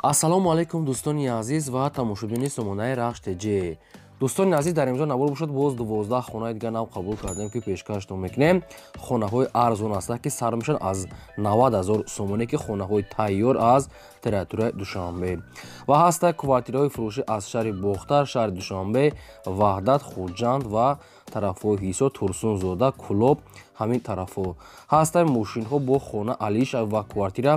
ассалому алайкум дӯстони азиз ва тамошобини сомонаи рахш теҷи. дӯстони азиз, дар имрӯза навор бошад боз 12 хонаи дигар нав қабул кардем ки пешкаштон мекунем. Хонаҳои арзон ҳастанд ки сар мешаванд аз 90 000 сомоне ки хонаҳои тайёр аз территорияи Душанбе. Ва ҳастанд квартираҳои фурӯшӣ аз шаҳри Бохтар, шаҳри Душанбе, Ваҳдат, Хуҷанд ва тарафҳои Ҳисор, Турсунзода, Кулоб, ҳамин тарафҳо. ҳастанд мошинҳо бо хона алиш ва квартира,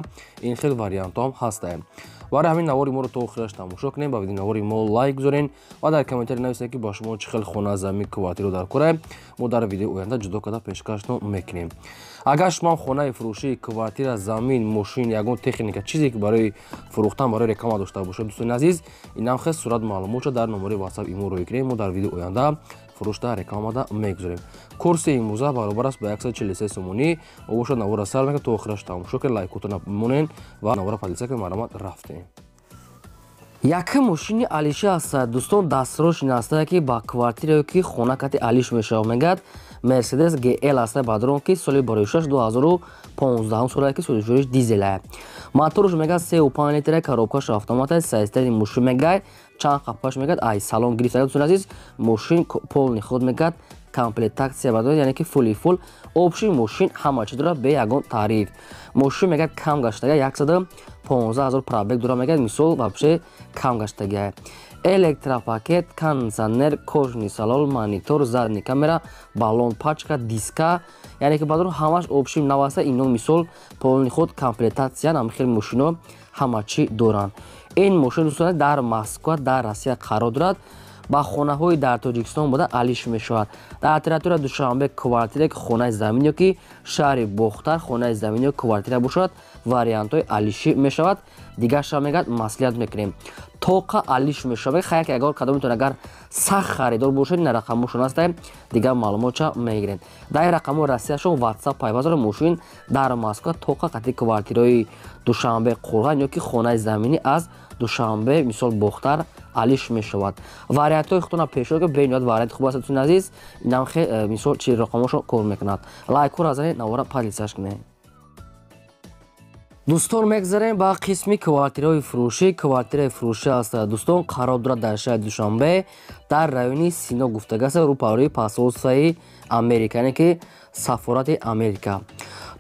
ин хел вариантҳо ҳам ҳастанд. барои ҳамин навори моро то охираш тамошо кунем, ба видеонавори мо лайк гузорен ва дар комментари нависед ки ба шумо чӣ хел хона, замин, квартира дар кора. мо дар видеои оянда ҷудо карда пешкаштон мекунем. агар шумо хонаи фурӯшӣ, квартира, замин, мошин, ягон техника чизе ки барои фурӯхтан, барои реклама дошта бошед, дӯстони азиз, инам хел сурат маълумотро дар номери WhatsApp имо роӣ кунем. мо дар видеои оянда фурӯшта рекламада мегузорем. курси имрӯза баробар аст ба 143 сомонӣ. бошад навора сар мекунед, то охираш тамошо кунед, лайкотона монен ва навора падиса кунед. марамат рафтем. Яке мошини алиши аст дӯстон, дастро шинастае ки ба квартирае ки хона кати алиш мешавад, мегӯяд Mercedes GL аст бадрон ки соли бароишаш 2015 солае ки сӯзишвориш дизелае. моторш мегӯяд 3.5 литре, коробкаш автомате, сайстаи мошин мегӯяд чанд қапаш мегӯяд ай салон гирифта. дӯстон азиз, мошин полни худ мегӯяд комплектация бадон, яъне ки фули фул обши мошин ҳама чиз дорад бе ягон таъриф. мошин мегӯяд кам гаштага 115 000 пробег дорад, мегӯяд мисол вообще кам гаштага. электропакет, кондиционер, кожаный салон, монитор, задний камера, баллон, пачка, диска, яъне ки бадрон ҳамаш обши нав аст. ино мисол полни худ комплектация ҳам хел мошино ҳама чӣ доранд. ин мошин дӯстон дар Москва, дар Россия қарор дорад. ба хонаҳои дар Тоҷикистон буда алиш мешавад. дар территорияи Душанбе квартира ки хонаи замин ё ки шаҳри Бохтар хонаи замин ё квартира бошад, вариантҳои алишӣ мешавад. дигарша мегӯяд маслиҳат мекунем. тоқа алиш мешавад. хаяр ки агар кадомитон агар сахт харидор бошед, ин рақамошон аста дигар маълумотша мегиред. дар ин рақамҳои Россияшон WhatsApp пайвазро мошин дар Москва тоқа қати квартираи Душанбе Қурған ё ки хонаи заминӣ аз Душанбе мисол Бохтар алиш мешавад. вариантҳои худтона пешо ки бениҳоят варианти хуб аст дӯстони азиз. инам хел мисол чи рақамошон кор мекунад. лайкҳоро занед, навора падисаш кунед. дӯстон, мегзарем ба қисми квартираҳои фурӯшӣ. квартираи фурӯшӣ аст дӯстон, қарор дорад дар шаҳри Душанбе, дар райони Сино гуфтага аст, рӯпарои посолствои Америка, яъне ки сафорати Америка.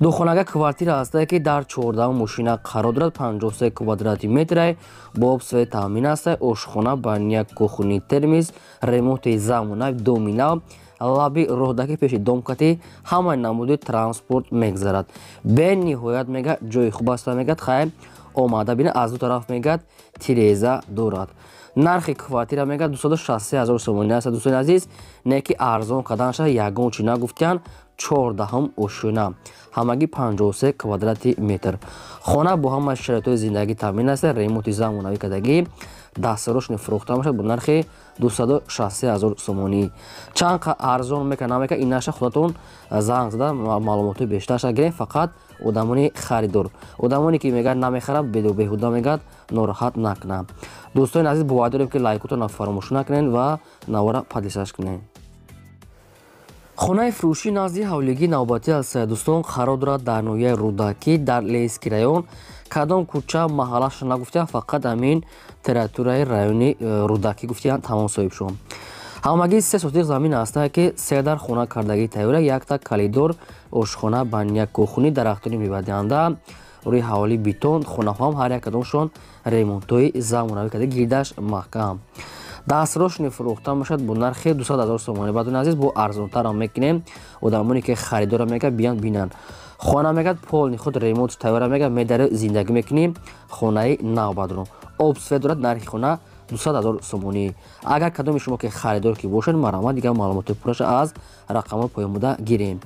духонага квартира аст ки дар 14 мошина қарор дорад. 53 квадрати метр бо обсвои таъмин аст. ошхона, баня, кухни, термиз, ремонти замонави доминав, лаби роҳдаки пеши домкати ҳама намуди транспорт мегзарад. бениҳоят мегӯяд ҷои хуб аст, мегӯяд хай омада бина, аз ду тараф мегӯяд тиреза дорад. нархи квартира мегӯяд 263 000 сомонӣ аст дӯстони азиз. не ки арзон карданша ягон чи нагуфтиян 14 ошӯна, ҳамагӣ 53 квадрати метр. хона бо ҳама шароитҳои зиндагӣ таъмин аст. ремонти замонавӣ кардагӣ, дастарошни фурӯхта мешавад бо нархи 263 000 сомонӣ. чанд қа арзон мекунад намекунад, инаша худатон занг зада маълумоти бештарша гирем. фақат одамони харидор, одамоне ки мегӯяд намехарам, беҳуда мегӯяд нороҳат накунад. дӯстони азиз, боварӣ дорем ки лайкотона фаромӯш накунед ва навора падисаш кунед. хонаи фурӯшӣ назди ҳавлигии навбатӣ аст дӯстон, қарор дорад дар ноҳияи Рудакӣ, дар Лейский район. кадом кӯча маҳаллаша нагуфтиян, фақат ҳамин территорияи райони Рудакӣ гуфтиян тамом соҳибшон. ҳамагӣ 3 сотиқ замин аст ки 3 дар хона кардагӣ тайёра, якта калидор, ошхона, баня, кухни, дарахтони мевадиҳанда, рӯи ҳавлӣ бетон, хонаҳоам ҳар як кадомшон ремонтҳои замонавӣ карда, гирдаш маҳкам. дастрошни фурӯхта мешавад бо нархи 200 000 сомонӣ. бадуни азиз, бо арзонтарам мекунем. одамоне ки харидора мегӯяд биён бинанд. хона мегӯяд полни худ ремонт тайёра мегӯяд, медари зиндагӣ мекунем. хонаи нав бадрон обсвет дорад. нархи хона 200 000 сомонӣ. агар кадоми шумо ки харидор ки бошед, марамат дигар маълумоти пурраша аз рақамҳои поёмуда гирем.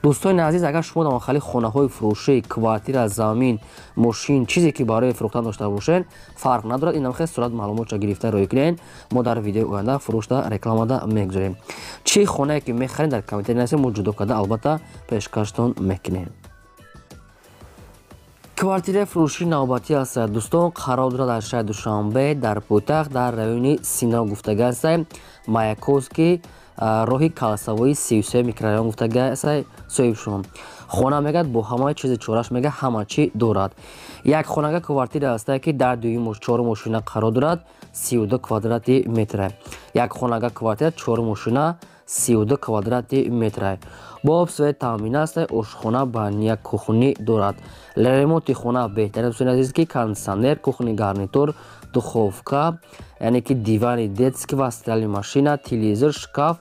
дӯстони азиз, агар шумо дар махалли хонаҳои фурӯшӣ, квартира, замин, мошин чизе ки барои фурӯхтан дошта бошед, фарқ надорад. инам хел сурат маълумотша гирифта роӣ кунед. мо дар видеои оянда фурӯшта рекламада мегузорем. чӣ хонае ки мехаред, дар комментари нависед, мо ҷудо карда албатта пешкаштон мекунем. квартираи фурӯшии навбатӣ аст дӯстон, қарор дорад дар шаҳри Душанбе, дар пойтахт, дар райони Сино гуфтага аст, Маяковский, роҳи Калсавои 33 микрорайон гуфтага аст соҳибшон. хона мегӯяд бо ҳамаи чизи чораш мега ҳама чӣ дорад. Як хонага квартира ҳастае ки дар чорум мошина қарор дорад, 32 квадрати метр. Як хонага квартира чорум мошина 32 квадрати метр. бо обсвет таъмин аст, ошхона, баня, кухни дорад. ремонти хона беҳтарин дӯстони азиз ки кондитсионер, кухни гарнитур, духовка, яъне ки дивани детский ва стиральни машина, телевизор, шкаф,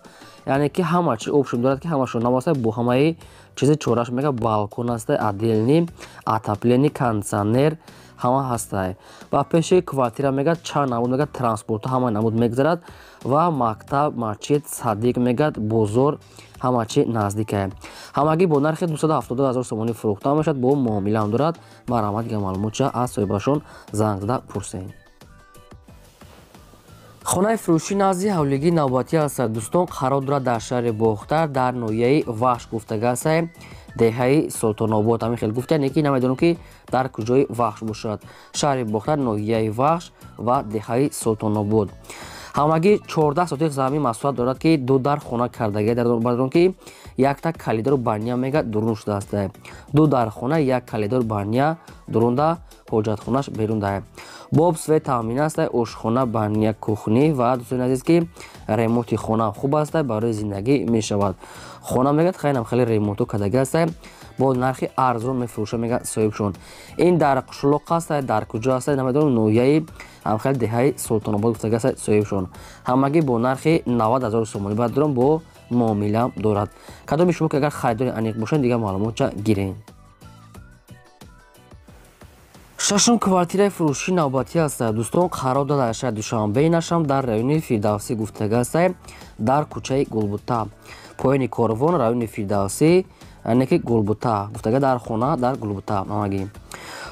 яъне ки ҳама чи опшн дорад ки ҳамашон намоста бо ҳамаи чизи чораш мега балкон аст, отделни, отоплени, кондитсионер ҳама ҳастай. ва пеши квартира мегӯяд чанд намуд мегӯяд транспорту ҳама намуд мегзарад ва мактаб, масҷид, садиқ мегӯяд бозор ҳама чи наздикае. ҳамагӣ бо нархи 270 000 сомонӣ фурӯхта мешавад. бо муомилаам дорад. марамат дига маълумотша аз соҳибашон занг зада пурсед. хонаи фурӯшӣ назди ҳавлигии навбатӣ аст. дӯстон қарор дорад дар шаҳри бохтар дар ноҳияи вахш гуфтага аст, деҳаи султонобод. ҳамин хел гуфта неки намедонам ки дар куҷои вахш бошад. шаҳри бохтар, ноҳияи вахш ва деҳаи султонобод. ҳамагӣ 14 сотиқ замин масоҳат дорад ки ду дар хона кардагӣ бардорон ки якта калидору баня мега дурун шудааст. ду дар хона як калидор баня дурунда ҳоҷатхонаш берун дае. боб свет таъмин аст, ошхона, баня, кухни ва дӯстони азиз ки ремонти хона хуб аст, барои зиндагӣ мешавад. хона мегӯяд хеле хеле ремонту кардагӣ аст, бо нархи арзон мефурӯша мега соҳибшон. ин дар қишлоқ аст, дар куҷо аст намедонам, ноҳияи ҳамхел деҳаи султонобод гуфтага аст соҳибшон. ҳамагӣ бо нархи 90 000 сомонӣ бардорам, бо муомилаам дорад. кадоми шумо ки агар харидори аниқ бошед дига маълумотша гиред. шашум квартираи фурӯшии навбатӣ аст. дӯстон қарор дорад дар шаҳри душанбеи нашам дар райони фирдавсӣ гуфтага аст, дар кӯчаи гулбута, поёни корвон, райони фирдавсӣ, неки гулбута гуфтага дар хона дар гулбута. ҳамагӣ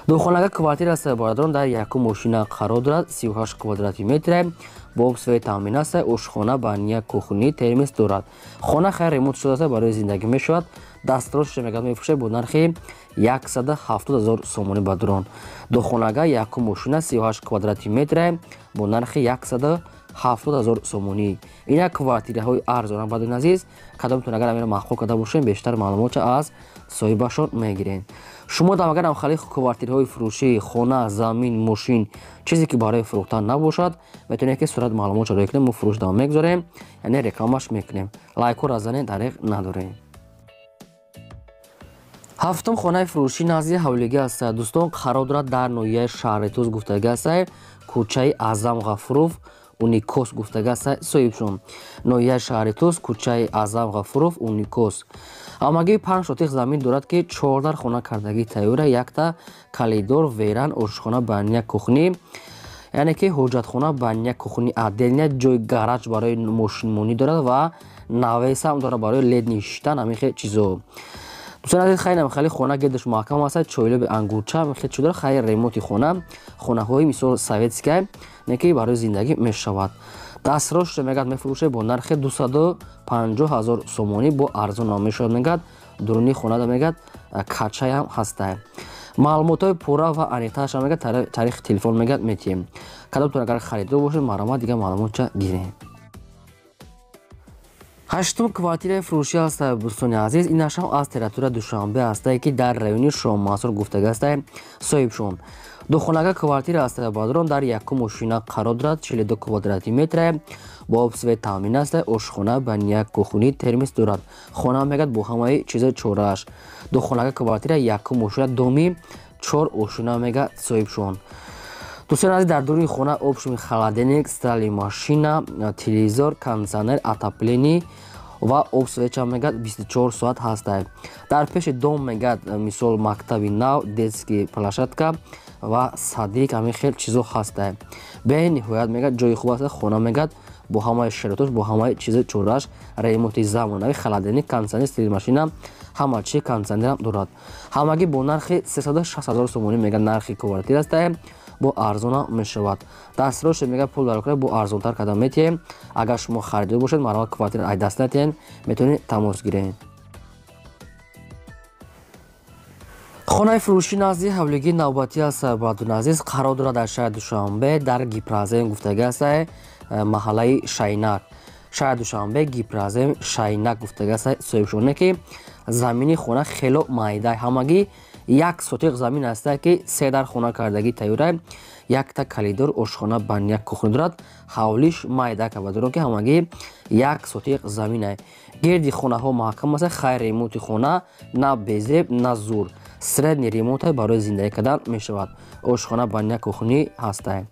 духонага квартира аст, бародарон дар якум мошина қарор дорад, 38 квадрати метр. боб свет таъмин аст, ошхона, баня, кухни, термис дорад. хона хеле ремонт шудааст, барои зиндагӣ мешавад. дастрош мегӯяд мефурӯшад бо нархи 170 000 сомонӣ бардорон. духонага якум мошина 38 квадрати метр бо нархи 170 000 сомонӣ. ина квартираҳои арзона бардони азиз. кадомтон агар амира махқул карда бошем, бештар маълумотша аз соҳибашон мегиред. шумо дам агар амхали квартираҳои фурӯшӣ, хона, замин, мошин чизе ки барои фурӯхтан набошад, метавонед ки сурат маълумотша рӯй кунем, мо фурӯш дам мегузорем, яъне рекламаш мекунем. лайку разанед, дареғ надорем. ҳафтум хонаи фурӯшӣ назди ҳавлигӣ аст. дӯстон қарор дорад дар ноҳияи шаҳри туз гуфтага аст, кӯчаи Аъзам Ғафуров, уникос гуфтага аст соҳибшон. ноҳияи шаҳри туз, кӯчаи Аъзам Ғафуров, уникос. ҳамагӣ 5 сотиқ замин дорад ки 4 дар хона кардагӣ тайёра, якта калидор, веран, ошхона, баня, кухни, яъне ки ҳоҷатхона, баня, кухни отделня, ҷои гараж барои мошинмонӣ дорад ва навесам дорад барои лед нишистан, ҳамин хел чизо. дӯстони азиз, хеле хона гедаш маҳкам аст, чойлоби ангурча хел чӣ дорад, хеле ремонти хона, хонаҳои мисол советская, не ки барои зиндагӣ мешавад. дастрош мегӯяд мефурӯшад бо нархи 250 000 сомонӣ, бо арзон нам мешавад мегӯяд. дуруни хона мегӯяд качаям ҳастае. маълумотҳои пурра ва аниқтаашам мегӯяд таърихи телефон мегӯяд метиҳем. кадомтон агар харидор бошед, маромад дига маълумотша гиред. ҳаштум квартираи фурӯшӣ аст. дӯстони азиз, инашам аз территорияи душанбе аст, ки дар райони шоҳмансур гуфтага аст соҳибшон. духонага квартира аст, бародарон дар якум мошина қарор дорад, 42 квадрати метр. бо обсвет таъмин аст, ошхона, баня, кухни, термис дорад. хона мегӯяд бо ҳамаи чизи чорааш. духонага квартира якум мошина доми 4 ошина мегӯяд соҳибшон. дӯстони азиз, дар дуруни хона опшн холодильник, стиральни машина, телевизор, кондитсионер, отоплени ва обсветча мегӯяд 24 соат ҳастае. дар пеши дом мегӯяд мисол мактаби нав, детский площадка ва садиқ, ҳамин хел чизо ҳастае. бениҳоят мегӯяд ҷои хуб аст, хона мегӯяд бо ҳамаи шароитош, бо ҳамаи чизи чорааш, ремонти замонави, холодильник, кондитсионер, стиральни машина, ҳама чи кондитсионерам дорад. ҳамагӣ бо нархи 360 000 сомонӣ мегӯяд нархи квартира астае, бо арзона мешавад. дастрош мега пул дар кунед, бо арзонтар карда метиҳем. агар шумо харидор бошед, маромад квартира ай даст натиҳен, метавонед тамос гиред. хонаи фурӯшӣ назди ҳавлигии навбатӣ аст. бардони азиз, қарор дорад дар шаҳри душанбе дар гипразем гуфтага аст, маҳаллаи шайнак. шаҳри душанбе, гипразем, шайнак гуфтага аст соҳибшон, ки замини хона хело майда ҳамагӣ 1 сотиқ замин аст ки 3 дар хона кардагӣ тайёра. 1 та калидор ошхона бан 1 кухна дорад. ҳавлиш майда кабадро ки ҳамагӣ 1 сотиқ замин ай. гирди хонаҳо маҳкам аст. хайр ремонти хона на безеб на зур средни ремонт барои зиндагӣ кардан мешавад. ошхона бан 1 кухни ҳастай.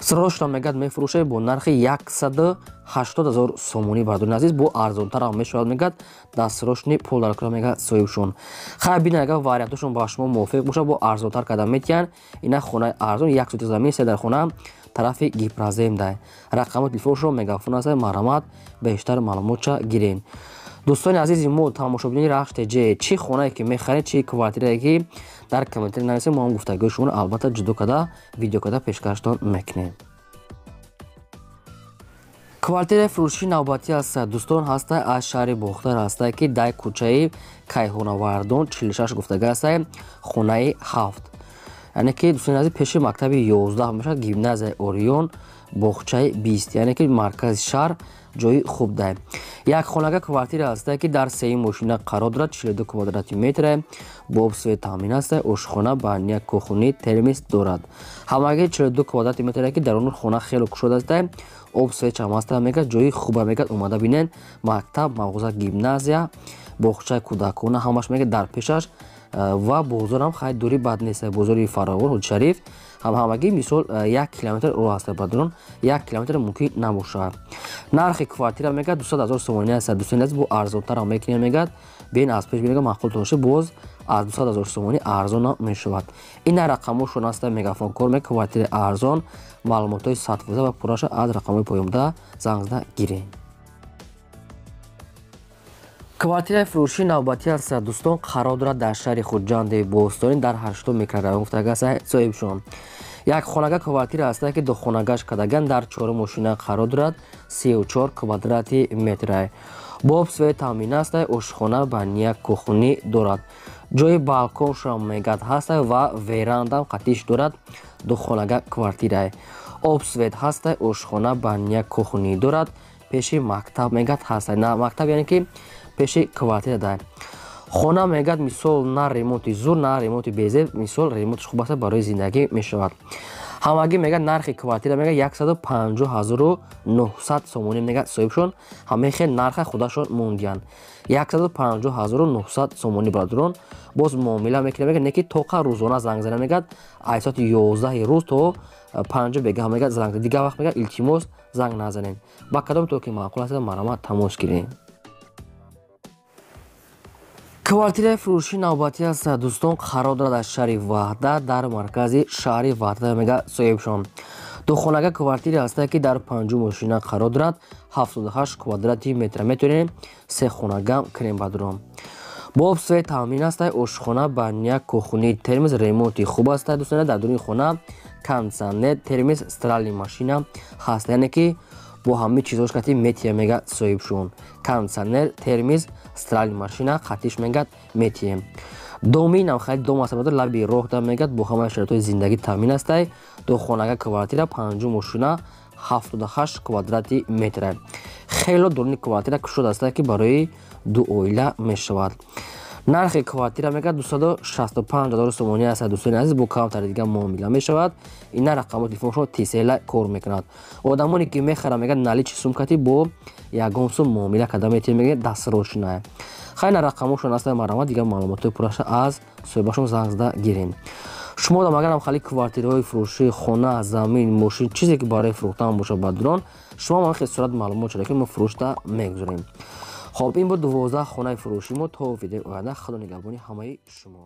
срочно мегад мефурӯшад бо нархи 180,000 сомонӣ бардорин азиз. бо арзонтар мешавад мегад дастсрочни пулдаркро мегад соҳибшон. хай бина агар вариантошон ба шумо мувофиқ бошад бо арзонтар кардан метиян. ина хонаи арзон 1 сотиқ замин 3 дар хона тарафи гипразем дай. рақами телефоншон мегафон аст. марҳамат бештар маълумотша гирен. дӯстони азизи мо тамошобини Рахш ТЖ чӣ хонае ки мехаред чӣ квартирае ки дар комментари нависед. мо ҳам гуфтагӯи шуморо албатта ҷудо карда видео карда пешкаштон мекунем. квартираи фурӯшии навбатӣ аст дӯстон ҳастай аз шаҳри бохтар ҳастай ки дар кӯчаи кайҳонавардон 46 гуфтага астай хонаи 7 яъне ки дӯстони азиз пеши мактаби 11 мешавад гимназияи Орион боғчаи 20 яъне ки маркази шаҳр ҷои хуб дай. Якхонага квартира ҳастай ки дар сеи мошина қарор дорад. 42 квадрати метр бо обсвет таъмин аст. ошхона ба 1 кухни термис дорад. ҳамаги 42 квадрати метр ки дар он хона хело кушода аст. обсвет ҳам аст мегад ҷои хуба мегад омада бинен. мактаб мағоза гимназия боғчаи кӯдакона ҳамаш мегад дар пешаш ва бозорам хай дури бад нест. бозори фаровон ҳуҷ шариф ҳамагӣ мисол 1 километр роҳ аст бадрон 1 километр мумкин набошад. нархи квартира мегад 200,000 сомонӣ аст. дӯстони азиз бо арзонтар мекунем мегад бин аз пеш бинага мақбул тоша боз аз 200,000 сомонӣ арзон мешавад. ина рақамошон аст мегафон кор ме квартира арзон маълумотои сатфоза ва пураша аз рақамои поёмда занг зада гирем. квартираи фурӯшии навбатӣ аст дӯстон қарор дорад дар шаҳри хуҷанди бостонӣ дар 8 микрорайон гуфтага аст соҳибшон. якхонага квартира аст ки духонагаш кадаган дар 4 мошина қарор дорад. 34 квадрати метр бо обсвет таъмин аст. ошхона ба 1 кухни дорад. ҷои балконшам мегад ҳаст ва верандам қатиш дорад. духонага квартира обсвет ҳаст. ошхона ба 1 кухни дорад. пеши мактаб мегад ҳаст. на мактаб яъне ки пеши квартира дай. хона мегад мисол на ремонти зур на ремонти безеб мисол ремонтиш хуб аст барои зиндагӣ мешавад. ҳамагӣ мегад нархи квартира мегад 150,900 сомонӣ мегад соҳибшон. ҳамехе нарха худашон мондиян 150,900 сомонӣ брадорон. боз муомила мекунем мегад не ки тоқа рӯзона занг зана мегад аз соати 11 рӯз то 5 бега мегад занг дигар вақт мегад илтимос занг назанем. ба кадом то ки маъқул аст марҳамат тамос гирем. квартираи фурӯшии навбатӣ аст дӯстон қарор дорад аз шаҳри ваҳда дар маркази шаҳри ваҳда мега соҳибшон. духонага квартира аст ки дар 5 мошина қарор дорад. 78 квадрати метр метонем 3 хонагам кунем бадурон. бо обсвет таъмин аст. ошхона ба 1 кухни термис ремонти хуб аст дӯстон. дар дуруни хона кондитсионер термис стиральни машина ҳаст яъне ки бо ҳами чизош кати метия мега соҳибшон. кондитсионер термис стиральни машина қатиш мегад метием. доминам хай дом аст бадор лаби роҳ да мегад бо ҳамаи шароитои зиндагӣ таъмин аст. духонага квартира 5 мошина 78 квадрати метр хело дуруни квартира кушода аст ки барои ду оила мешавад. нархи квартира мегад 265,000 сомонӣ аст дӯстони азиз бо камтари дигар муомила мешавад. ина рақамои телефоншон тисела кор мекунад. одамоне ки мехаранд мегад наличи сумкати бо ягон сум муомила карда метавонед мегад дастсрочная. хайна рақамошон аст марҳамат дигар маълумотои пураша аз соҳибашон занг зада гирем. шумо дам агарам хали квартираҳои фурӯшии хона замин мошин чизе ки барои фурӯхтан бошад бадурон шумо ман хисорат маълумот шуда ки мо фурӯшта мегузорем. хоб ин бо 12 хонаи фурӯши мо то видеои оянда худо нигаҳбони ҳамаи шумо.